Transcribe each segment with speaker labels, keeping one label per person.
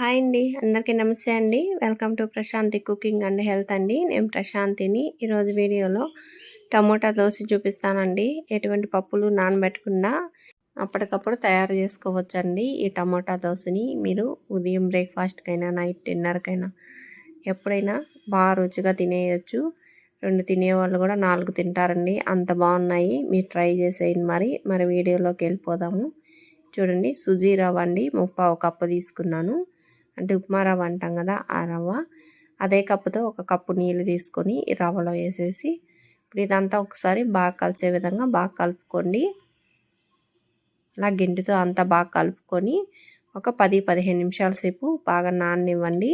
Speaker 1: Hi అండి. అందరికీ నమస్తే అండి. Welcome to Prashanthi cooking and health అండి. నేను ప్రశాంతిని. ఈరోజు వీడియోలో టమోటా దోశ చూపిస్తానండి. ఎటువంటి పప్పులు నానబెట్టకుండా అప్పటికప్పుడు తయారు చేసుకోవచ్చండి. ఈ టమోటా దోశని మీరు ఉదయం బ్రేక్ఫాస్ట్కైనా, నైట్ డిన్నర్కైనా ఎప్పుడైనా బాగా రుచిగా తినేయచ్చు. 2 తినేవాళ్ళు కూడా 4 తింటారండి. అంత బాగున్నాయి. మీరు ట్రై చేసేయండి. మరి వీడియోలోకి వెళ్ళిపోదాము. చూడండి, సుజీ రవ్వ అండి, 3/4 కప్పు తీసుకున్నాను. అంటే ఉప్మా రవ్వ అంటాం కదా, ఆ రవ్వ. అదే కప్పుతో 1 కప్పు నీళ్ళు తీసుకొని ఈ రవ్వలో వేసేసి ఇప్పుడు ఇదంతా ఒకసారి బాగా కలిసే విధంగా బాగా కలుపుకోండి. అలా గింటితో అంతా బాగా కలుపుకొని ఒక 10-15 నిమిషాల సేపు బాగా నాననివ్వండి.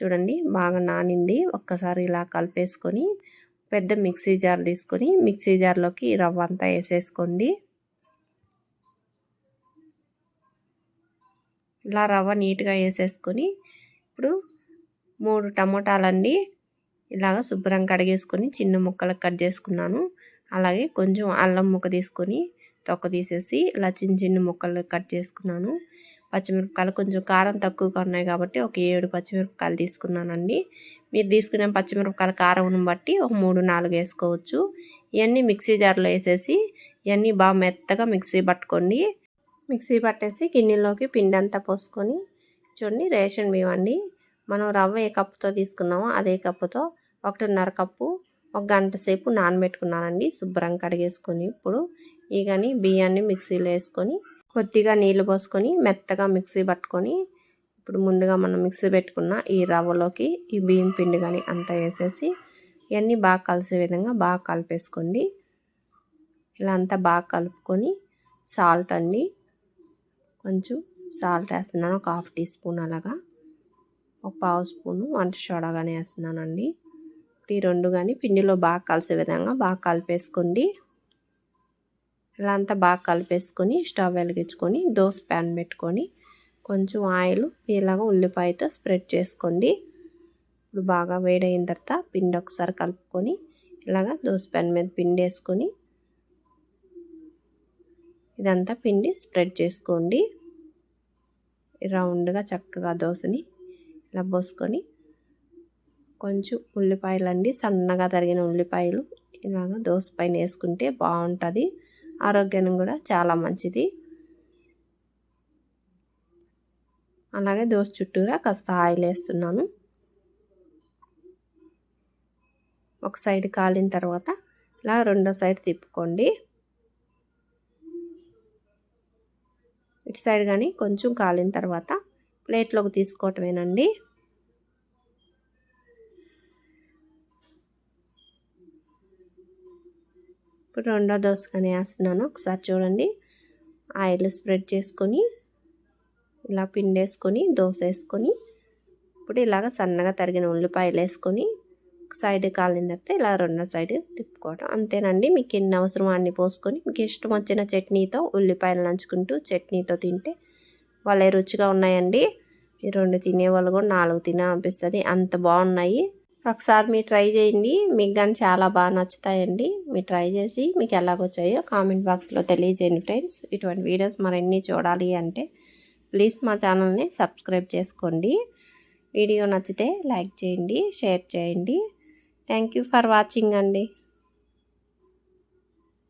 Speaker 1: చూడండి, బాగా నానింది. ఒక్కసారి ఇలా కలిపేసుకొని పెద్ద మిక్సీ జార్ తీసుకొని మిక్సీ జార్లోకి ఈ రవ్వ అంతా వేసేసుకోండి. ఇలా రవ్వ నీట్గా వేసేసుకొని ఇప్పుడు 3 టమోటాలండి ఇలాగ శుభ్రం కడిగేసుకొని చిన్న ముక్కలకు కట్ చేసుకున్నాను. అలాగే కొంచెం అల్లం ముక్క తీసుకొని తొక్క తీసేసి ఇలా చిన్న చిన్న ముక్కలు కట్ చేసుకున్నాను. పచ్చిమిరపకాయలు కొంచెం కారం తక్కువగా ఉన్నాయి కాబట్టి ఒక 7 పచ్చిమిరపకాయలు తీసుకున్నానండి. మీరు తీసుకునే పచ్చిమిరపకాయల కారం బట్టి ఒక 3-4 వేసుకోవచ్చు. ఇవన్నీ మిక్సీ జార్లో వేసేసి ఇవన్నీ బాగా మెత్తగా మిక్సీ పట్టుకోండి. మిక్సీ పట్టేసి గిన్నెలోకి పిండి అంతా పోసుకొని చూడండి, రేషన్ బియ్యం అండి. మనం రవ్వ ఏ కప్పుతో తీసుకున్నామో అదే కప్పుతో 1.5 కప్పు 1 గంట సేపు నానబెట్టుకున్నానండి. శుభ్రం కడిగేసుకొని ఇప్పుడు కానీ బియ్యాన్ని మిక్సీలో వేసుకొని కొద్దిగా నీళ్లు పోసుకొని మెత్తగా మిక్సీ పట్టుకొని ఇప్పుడు ముందుగా మనం మిక్సీ పెట్టుకున్న ఈ రవ్వలోకి ఈ బియ్యం పిండి కానీ అంతా వేసేసి ఇవన్నీ బాగా కలిసే విధంగా బాగా కలిపేసుకోండి. ఇలా అంతా బాగా కలుపుకొని సాల్ట్ అండి, కొంచెం సాల్ట్ వేస్తున్నాను, ఒక 1/2 టీ స్పూన్ అలాగా. ఒక 1/2 స్పూను వంట సోడా కానీ వేస్తున్నానండి. ఈ 2 కానీ పిండిలో బాగా కలిసే విధంగా బాగా కలిపేసుకోండి. ఇలా అంతా బాగా కలిపేసుకొని స్టవ్ వెలిగించుకొని దోశ ప్యాన్ పెట్టుకొని కొంచెం ఆయిల్ ఇలాగ ఉల్లిపాయతో స్ప్రెడ్ చేసుకోండి. ఇప్పుడు బాగా వేడైన తర్వాత పిండి ఒకసారి కలుపుకొని ఇలాగ దోశ ప్యాన్ మీద పిండి వేసుకొని ఇదంతా పిండి స్ప్రెడ్ చేసుకోండి. రౌండ్గా చక్కగా దోశని ఇలా పోసుకొని కొంచెం ఉల్లిపాయలు అండి, సన్నగా తరిగిన ఉల్లిపాయలు ఇలాగ దోశ పైన వేసుకుంటే బాగుంటుంది. ఆరోగ్యానికి కూడా చాలా మంచిది. అలాగే దోశ చుట్టూరా కాస్త ఆయిల్ వేస్తున్నాను. ఒక సైడ్ కాలిన తర్వాత ఇలా రెండో సైడ్ తిప్పుకోండి. ఇటు సైడ్ కానీ కొంచెం కాలిన తర్వాత ప్లేట్లోకి తీసుకోవటమేనండి. ఇప్పుడు రెండో దోశ కానీ వేస్తున్నాను. ఒకసారి చూడండి, ఆయిల్ స్ప్రెడ్ చేసుకొని ఇలా పిండి వేసుకొని దోశ వేసుకొని ఇప్పుడు ఇలాగ సన్నగా తరిగిన ఉల్లిపాయలు వేసుకొని సైడ్ కాలిన తర్వాత ఇలా రెండో సైడ్ తిప్పుకోవడం అంతేనండి. మీకు ఎన్ని అవసరం అన్ని పోసుకొని మీకు ఇష్టం వచ్చిన చట్నీతో ఉల్లిపాయలు నంచుకుంటూ చట్నీతో తింటే వాళ్ళే రుచిగా ఉన్నాయండి. ఈ 2 తినేవాళ్ళు కూడా 4 తినాలనిపిస్తుంది, అంత బాగున్నాయి. ఒకసారి మీరు ట్రై చేయండి, మీకు కానీ చాలా బాగా నచ్చుతాయండి. మీరు ట్రై చేసి మీకు ఎలాగొచ్చాయో కామెంట్ బాక్స్లో తెలియజేయండి ఫ్రెండ్స్. ఇటువంటి వీడియోస్ మరిన్ని చూడాలి అంటే ప్లీజ్ మా ఛానల్ని సబ్స్క్రైబ్ చేసుకోండి. వీడియో నచ్చితే లైక్ చేయండి, షేర్ చేయండి. థ్యాంక్ యూ ఫర్ వాచింగ్ అండి.